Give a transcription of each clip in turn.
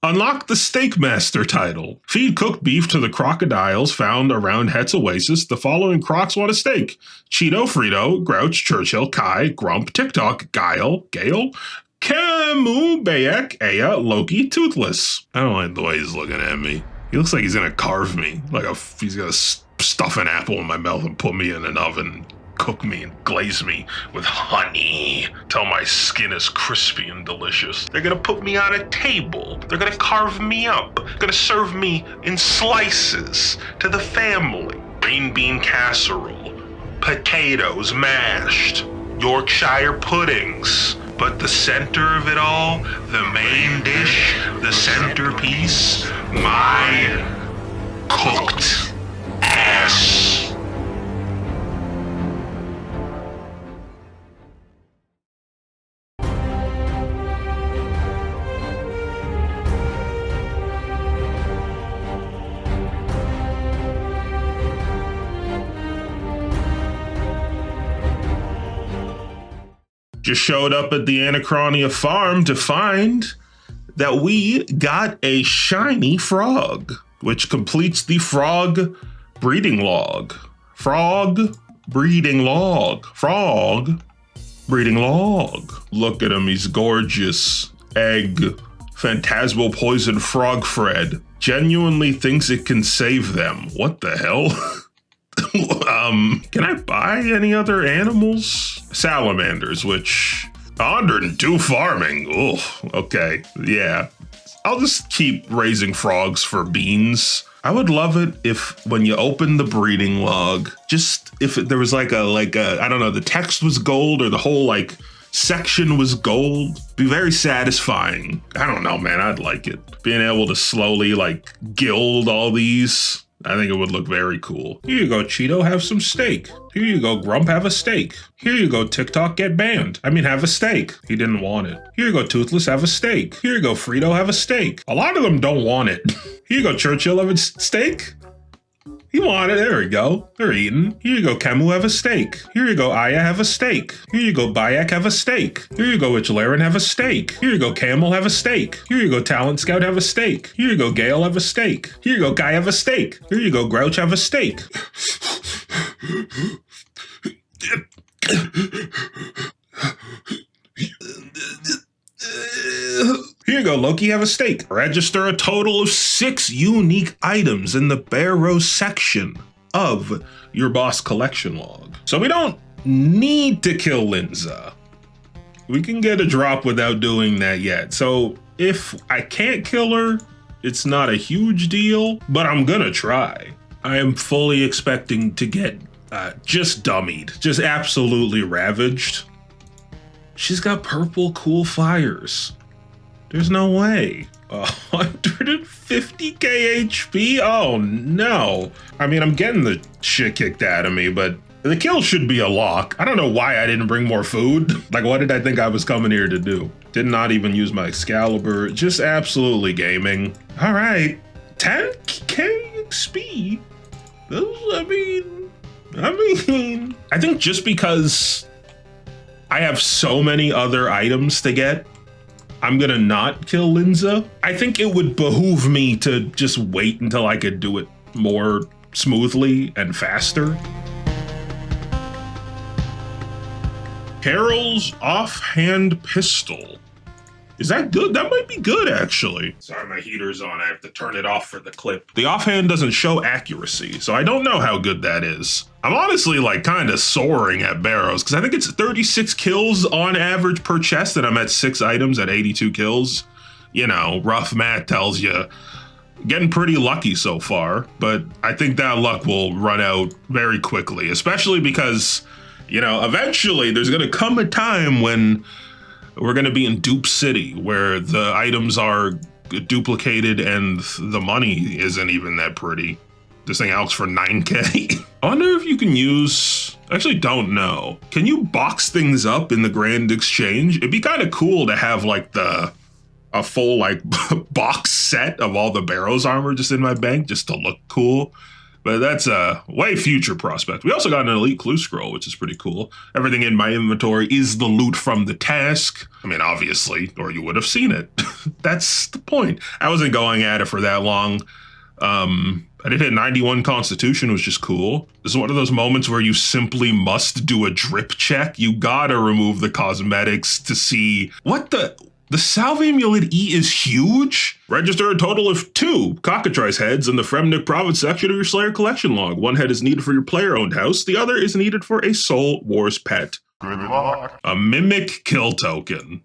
Unlock the Steak Master title. Feed cooked beef to the crocodiles found around Het's Oasis. The following crocs want a steak: Cheeto, Frito, Grouch, Churchill, Kai, Grump, TikTok, Guile, Gale, Camu, Bayek, Aya, Loki, Toothless. I don't like the way he's looking at me. He looks like he's gonna carve me. He's gonna stuff an apple in my mouth and put me in an oven. Cook me and glaze me with honey till my skin is crispy and delicious. They're gonna put me on a table. They're gonna carve me up. Gonna serve me in slices to the family. Green bean casserole, potatoes mashed, Yorkshire puddings. But the center of it all, the main dish, the centerpiece, my cooked ass. Just showed up at the Anachronia farm to find that we got a shiny frog, which completes the frog breeding log. Frog breeding log. Frog breeding log. Look at him, he's gorgeous. Egg. Phantasmal poison frog Fred. Genuinely thinks it can save them. What the hell? Can I buy any other animals? Salamanders, which 102 farming. Oh, okay. Yeah. I'll just keep raising frogs for beans. I would love it if when you open the breeding log, just if there was like a, I don't know, the text was gold or the whole section was gold. Be very satisfying. I don't know, man. I'd like it. Being able to slowly gild all these. I think it would look very cool. Here you go, Cheeto, have some steak. Here you go, Grump, have a steak. Here you go, TikTok, get banned. Have a steak. He didn't want it. Here you go, Toothless, have a steak. Here you go, Frito, have a steak. A lot of them don't want it. Here you go, Churchill, have a steak. You want it, there we go. They're eating. Here you go, Camu, have a steak. Here you go, Aya, have a steak. Here you go, Bayek, have a steak. Here you go, Itchlaren, have a steak. Here you go, Camel, have a steak. Here you go, Talent Scout, have a steak. Here you go, Gale, have a steak. Here you go, Guy, have a steak. Here you go, Grouch, have a steak. Here you go, Loki, have a steak. Register a total of 6 unique items in the Barrow section of your boss collection log. So we don't need to kill Linza. We can get a drop without doing that yet. So if I can't kill her, it's not a huge deal, but I'm gonna try. I am fully expecting to get just dummied, just absolutely ravaged. She's got purple cool fires. There's no way. 150k HP? Oh no. I'm getting the shit kicked out of me, but the kill should be a lock. I don't know why I didn't bring more food. What did I think I was coming here to do? Did not even use my Excalibur. Just absolutely gaming. All right, 10k XP. I think just because I have so many other items to get, I'm gonna not kill Linza. I think it would behoove me to just wait until I could do it more smoothly and faster. Carol's offhand pistol. Is that good? That might be good, actually. Sorry, my heater's on. I have to turn it off for the clip. The offhand doesn't show accuracy, so I don't know how good that is. I'm honestly kind of soaring at Barrows, because I think it's 36 kills on average per chest, and I'm at 6 items at 82 kills. Rough math tells you. Getting pretty lucky so far, but I think that luck will run out very quickly, especially because, eventually there's going to come a time when we're going to be in Dupe City, where the items are duplicated and the money isn't even that pretty. This thing out for 9k. I wonder if you can use, I actually don't know. Can you box things up in the Grand Exchange? It'd be kind of cool to have a full box set of all the Barrows armor just in my bank, just to look cool. But that's a way future prospect. We also got an elite clue scroll, which is pretty cool. Everything in my inventory is the loot from the task. I mean, obviously, or you would have seen it. That's the point. I wasn't going at it for that long. I did hit 91 Constitution, which is cool. This is one of those moments where you simply must do a drip check. You gotta remove the cosmetics to see what the Salve Amulet E is huge. Register a total of 2 cockatrice heads in the Fremnik Province section of your Slayer collection log. One head is needed for your player-owned house. The other is needed for a Soul Wars pet. Good luck. A Mimic Kill Token.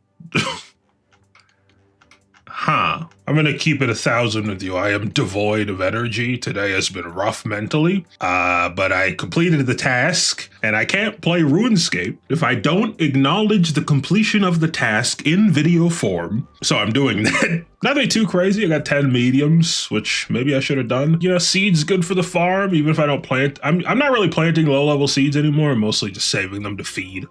Huh. I'm gonna keep it 1,000 with you. I am devoid of energy. Today has been rough mentally, but I completed the task, and I can't play RuneScape if I don't acknowledge the completion of the task in video form. So I'm doing that. Nothing too crazy. I got 10 mediums, which maybe I should have done. You know, seeds good for the farm, even if I don't plant. I'm not really planting low-level seeds anymore. I'm mostly just saving them to feed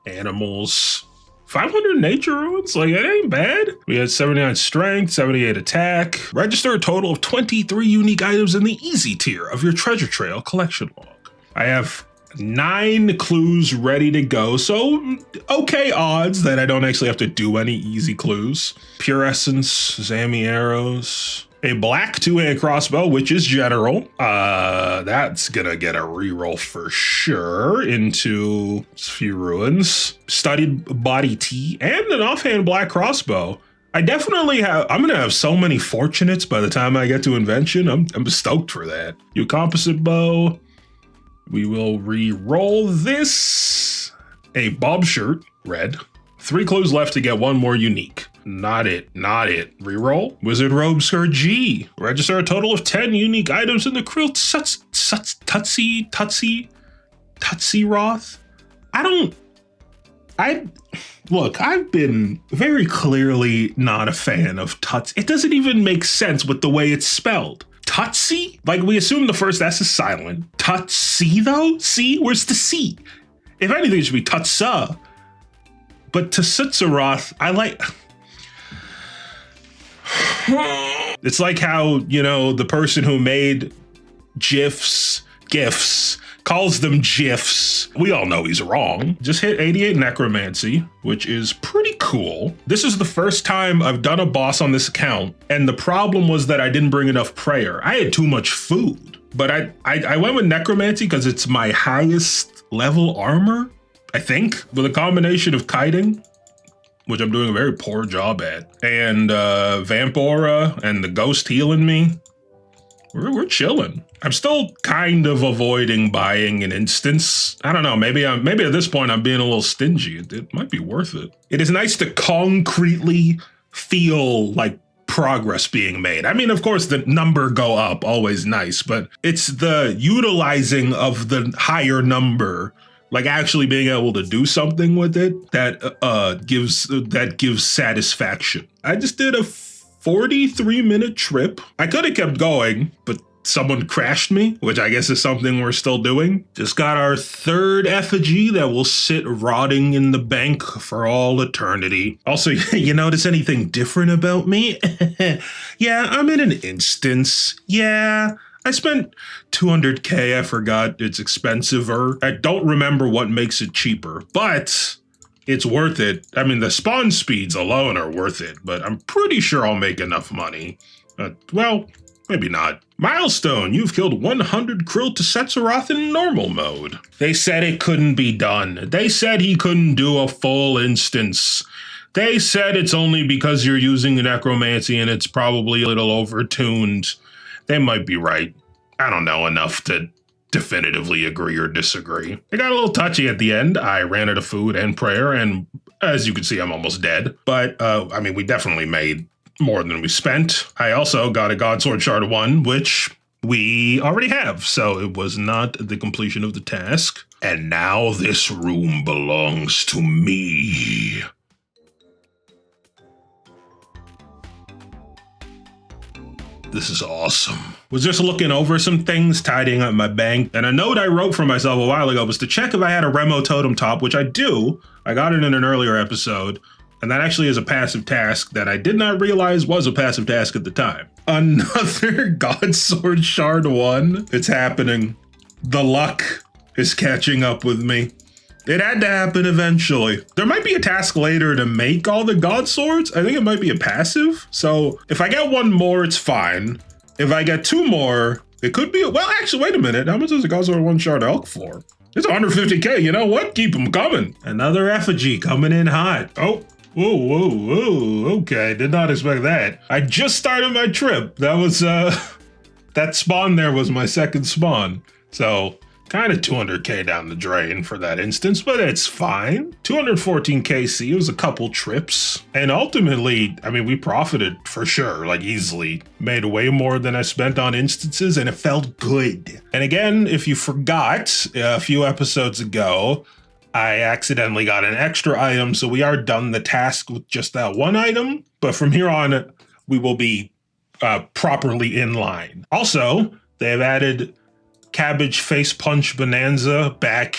animals. 500 nature runes? Like, it ain't bad. We had 79 strength, 78 attack. Register a total of 23 unique items in the easy tier of your treasure trail collection log. I have 9 clues ready to go, so okay odds that I don't actually have to do any easy clues. Pure Essence, Zami arrows. A black 2-hand crossbow, which is general. That's gonna get a reroll for sure into a few ruins. Studied body T and an offhand black crossbow. I definitely have, I'm gonna have so many fortunates by the time I get to invention. I'm stoked for that. You composite bow. We will re-roll this. A bob shirt, red. 3 clues left to get 1 more unique. Not it. Reroll. Wizard Robe Skirt G. Register a total of 10 unique items in the Krill Tutsi Roth. Look, I've been very clearly not a fan of Tuts. It doesn't even make sense with the way it's spelled. Tutsi? Like, we assume the first S is silent. Tutsi though? C? Where's the C? If anything, it should be Tutsa. But Tsitsaroth, I like... It's like how, you know, the person who made GIFs, calls them GIFs. We all know he's wrong. Just hit 88 Necromancy, which is pretty cool. This is the first time I've done a boss on this account, and the problem was that I didn't bring enough prayer. I had too much food, but I went with Necromancy because it's my highest level armor, I think, with a combination of kiting, which I'm doing a very poor job at, and Vamp Aura and the Ghost healing me. We're chilling. I'm still kind of avoiding buying an instance. I don't know, maybe at this point I'm being a little stingy. It might be worth it. It is nice to concretely feel like progress being made. I mean, of course, the number go up, always nice, but it's the utilizing of the higher number, like actually being able to do something with it that gives satisfaction. I just did a 43-minute trip. I could have kept going, but someone crashed me, which I guess is something we're still doing. Just got our 3rd effigy that will sit rotting in the bank for all eternity. Also, you notice anything different about me? Yeah, I'm in an instance. Yeah. I spent 200K. I forgot it's expensiver. I don't remember what makes it cheaper, but it's worth it. I mean, the spawn speeds alone are worth it, but I'm pretty sure I'll make enough money. Well, maybe not. Milestone, you've killed 100 Krill to Setzeroth in normal mode. They said it couldn't be done. They said he couldn't do a full instance. They said it's only because you're using necromancy and it's probably a little overtuned. They might be right. I don't know enough to definitively agree or disagree. It got a little touchy at the end. I ran out of food and prayer, and as you can see, I'm almost dead. But, I mean, we definitely made more than we spent. I also got a Godsword Shard 1, which we already have, so it was not the completion of the task. And now this room belongs to me. This is awesome. Was just looking over some things, tidying up my bank, and a note I wrote for myself a while ago was to check if I had a Remo Totem Top, which I do. I got it in an earlier episode, and that actually is a passive task that I did not realize was a passive task at the time. Another God Sword Shard 1. It's happening. The luck is catching up with me. It had to happen eventually. There might be a task later to make all the God Swords. I think it might be a passive. So if I get one more, it's fine. If I get two more, it could be, well, actually, wait a minute. How much does a God Sword 1 Shard Elk for? It's 150K. You know what? Keep them coming. Another effigy coming in hot. Oh, whoa. Okay, did not expect that. I just started my trip. That was, that spawn there was my second spawn. So kind of 200K down the drain for that instance, but it's fine. 214KC, it was a couple trips. And ultimately, I mean, we profited for sure, like easily. Made way more than I spent on instances, and it felt good. And again, if you forgot, a few episodes ago, I accidentally got an extra item, so we are done the task with just that one item. But from here on, we will be properly in line. Also, they have added Cabbage Face Punch Bonanza back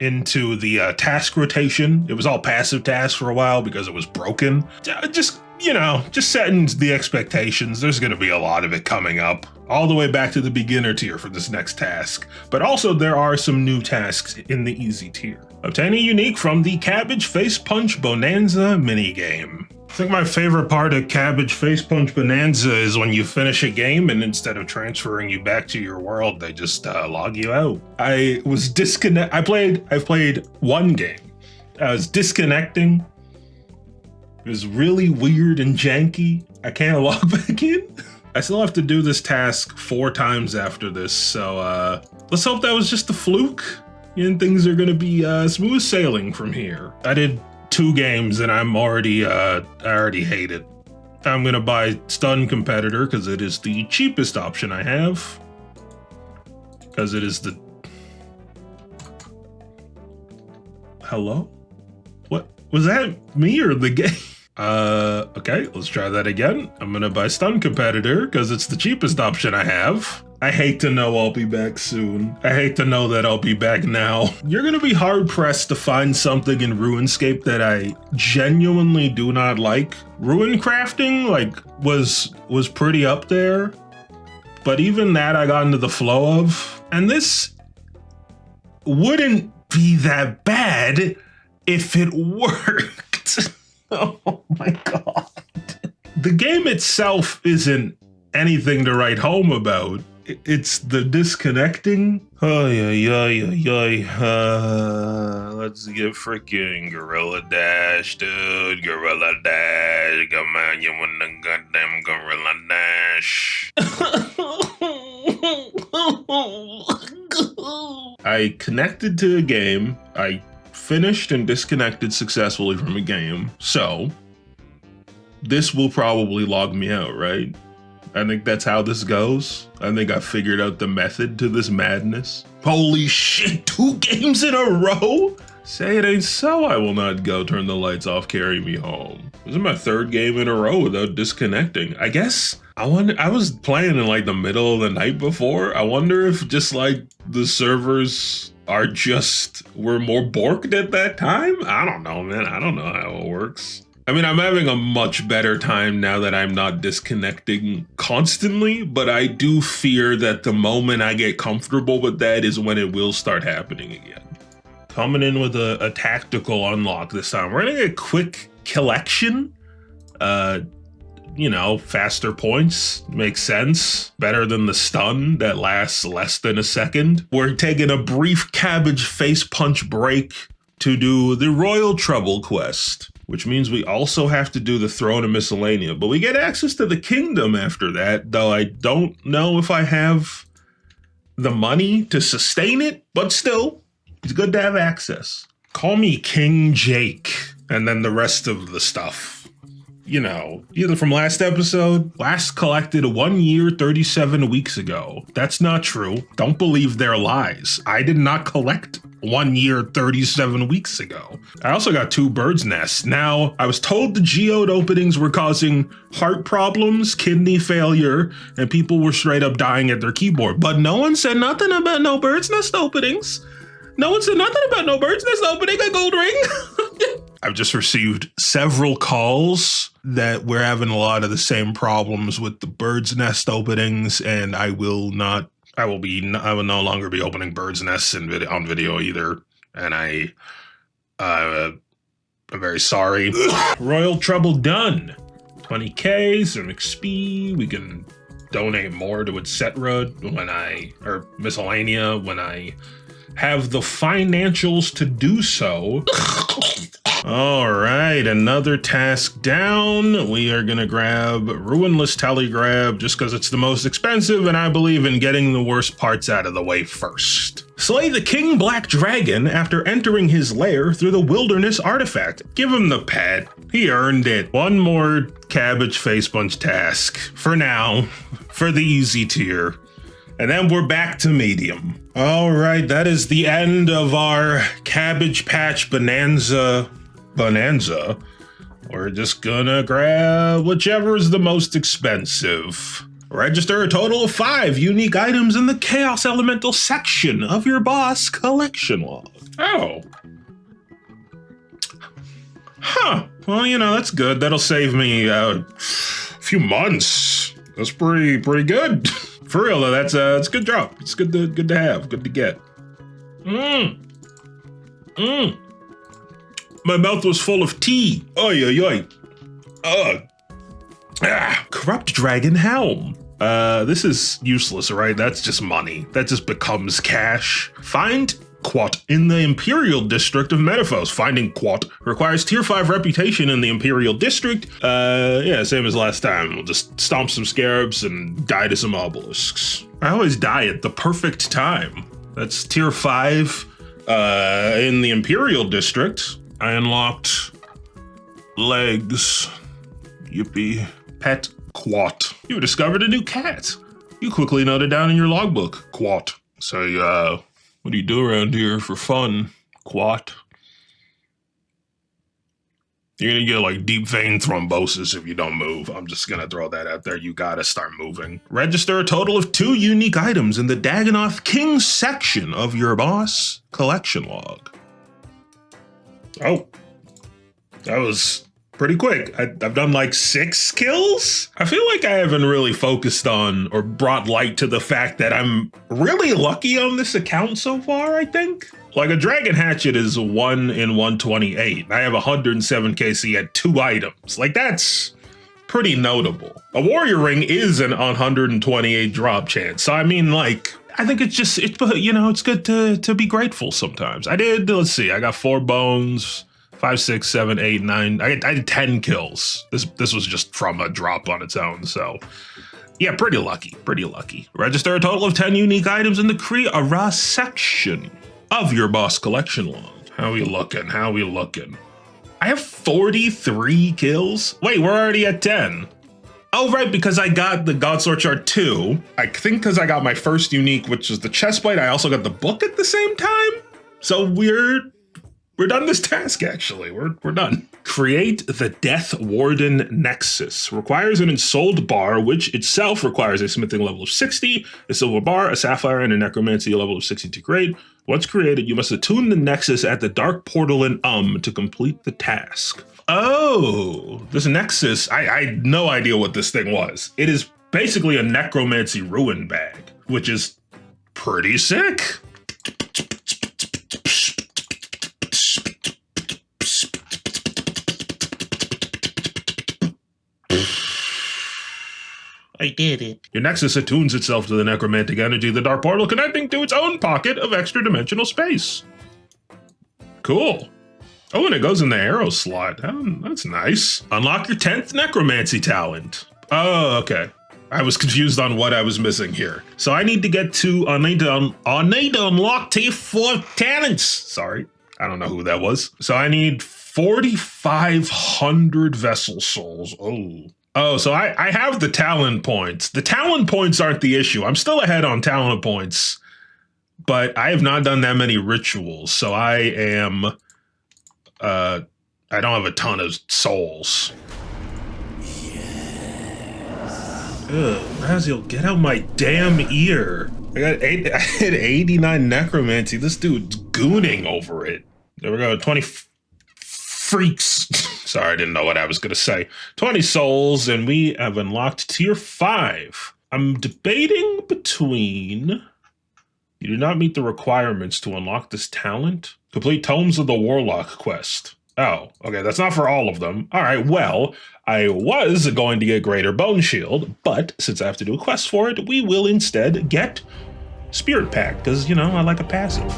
into the task rotation. It was all passive tasks for a while because it was broken. Just, you know, just setting the expectations. There's going to be a lot of it coming up, all the way back to the beginner tier for this next task. But also there are some new tasks in the easy tier. Obtain a unique from the Cabbage Face Punch Bonanza minigame. I think my favorite part of Cabbage Face Punch Bonanza is when you finish a game and instead of transferring you back to your world, they just log you out. I was I've played one game. I was disconnecting. It was really weird and janky. I can't log back in. I still have to do this task 4 times after this, so let's hope that was just a fluke and things are gonna be smooth sailing from here. I did 2 games and I'm already, I already hate it. I'm gonna buy Stun Competitor because it is the cheapest option I have. Because it is the... Hello? What? Was that me or the game? Okay, let's try that again. I'm gonna buy Stun Competitor because it's the cheapest option I have. I hate to know I'll be back soon. I hate to know that I'll be back now. You're gonna be hard pressed to find something in Runescape that I genuinely do not like. Rune crafting, like, was pretty up there, but even that I got into the flow of. And this wouldn't be that bad if it worked. Oh my God. The game itself isn't anything to write home about. It's the disconnecting. Let's get freaking Gorilla Dash, dude. Gorilla Dash. Come on, you want the goddamn Gorilla Dash. I connected to a game. I finished and disconnected successfully from a game. So this will probably log me out, right? I think that's how this goes. I think I figured out the method to this madness. Holy shit, 2 games in a row? Say it ain't so, I will not go. Turn the lights off, carry me home. This is my 3rd game in a row without disconnecting. I guess, I was playing in like the middle of the night before. I wonder if just like the servers were more borked at that time? I don't know, man. I don't know how it works. I mean, I'm having a much better time now that I'm not disconnecting constantly, but I do fear that the moment I get comfortable with that is when it will start happening again. Coming in with a tactical unlock this time. We're gonna get a quick collection. You know, faster points, makes sense. Better than the stun that lasts less than a second. We're taking a brief Cabbage Face Punch break to do the Royal Trouble quest, which means we also have to do the Throne of Miscellanea, but we get access to the Kingdom after that, though I don't know if I have the money to sustain it, but still, it's good to have access. Call me King Jake, and then the rest of the stuff. You know, either from last episode, last collected 1 year, 37 weeks ago. That's not true. Don't believe their lies. I did not collect 1 year, 37 weeks ago. I also got 2 bird's nests. Now, I was told the geode openings were causing heart problems, kidney failure, and people were straight up dying at their keyboard. But no one said nothing about no bird's nest openings. No one said nothing about no bird's nest opening a gold ring. I've just received several calls that we're having a lot of the same problems with the bird's nest openings, and I will no longer be opening bird's nests on video either. And I'm very sorry. Royal Trouble done. 20K, some XP. We can donate more to etc. or miscellanea when I have the financials to do so. All right, another task down. We are gonna grab Ruinless Telegrab just because it's the most expensive, and I believe in getting the worst parts out of the way first. Slay the King Black Dragon after entering his lair through the Wilderness Artifact. Give him the pet. He earned it. One more Cabbage Face Punch task for now, for the easy tier. And then we're back to medium. All right, that is the end of our Cabbage Patch Bonanza. We're just gonna grab whichever is the most expensive. Register a total of 5 unique items in the Chaos Elemental section of your boss collection log. Oh. Huh. Well, that's good. That'll save me a few months. That's pretty good. For real though, that's a good drop. It's good to have, good to get. My mouth was full of tea. Oy, oy, oy. Corrupt Dragon Helm. This is useless, right? That's just money. That just becomes cash. Find Quat in the Imperial District of Metaphos. Finding Quat requires tier 5 reputation in the Imperial District. Yeah, same as last time. We'll just stomp some scarabs and die to some obelisks. I always die at the perfect time. That's tier 5 in the Imperial District. I unlocked legs. Yippee. Pet Quat. You discovered a new cat. You quickly noted down in your logbook, Quat. So, what do you do around here for fun, Quat? You're gonna get like deep vein thrombosis if you don't move. I'm just gonna throw that out there. You gotta start moving. Register a total of 2 unique items in the Dagonoth King section of your boss collection log. Oh, that was pretty quick. I've done like 6 kills. I feel like I haven't really focused on or brought light to the fact that I'm really lucky on this account so far, I think. Like a Dragon Hatchet is 1 in 128. I have 107 KC at 2 items. Like that's pretty notable. A Warrior Ring is an 128 drop chance. So I mean, like, I think it's good to be grateful sometimes. Let's see, I got 4 bones, 5, 6, 7, 8, 9. I did 10 kills. This was just from a drop on its own. So yeah, pretty lucky. Register a total of 10 unique items in the Kree-Ara section of your boss collection log. How we looking? I have 43 kills. Wait, we're already at 10. Oh, right, because I got the Godsword Chart 2. I think because I got my first unique, which was the chestplate. I also got the book at the same time. So we're done this task, actually. We're done. Create the Death Warden Nexus. Requires an ensouled bar, which itself requires a smithing level of 60, a silver bar, a sapphire, and a necromancy level of 62 grade. Once created, you must attune the Nexus at the Dark Portal in to complete the task. Oh, this Nexus, I had no idea what this thing was. It is basically a necromancy ruin bag, which is pretty sick. I did it. Your Nexus attunes itself to the necromantic energy of the Dark Portal, connecting to its own pocket of extra-dimensional space. Cool. Oh, and it goes in the arrow slot. Oh, that's nice. Unlock your 10th necromancy talent. Oh, okay. I was confused on what I was missing here. So I need to unlock tier 4 talents. Sorry, I don't know who that was. So I need 4,500 vessel souls. Oh, so I have the talent points. The talent points aren't the issue. I'm still ahead on talent points, but I have not done that many rituals. So I am, I don't have a ton of souls. Yes. Ugh, Raziel, get out my damn ear. I had 89 necromancy. This dude's gooning over it. There we go, 24 freaks. Sorry, I didn't know what I was going to say. 20 souls, and we have unlocked tier 5. I'm debating between... You do not meet the requirements to unlock this talent. Complete Tomes of the Warlock quest. Oh, okay, that's not for all of them. All right, well, I was going to get Greater Bone Shield, but since I have to do a quest for it, we will instead get Spirit Pack, because, you know, I like a passive.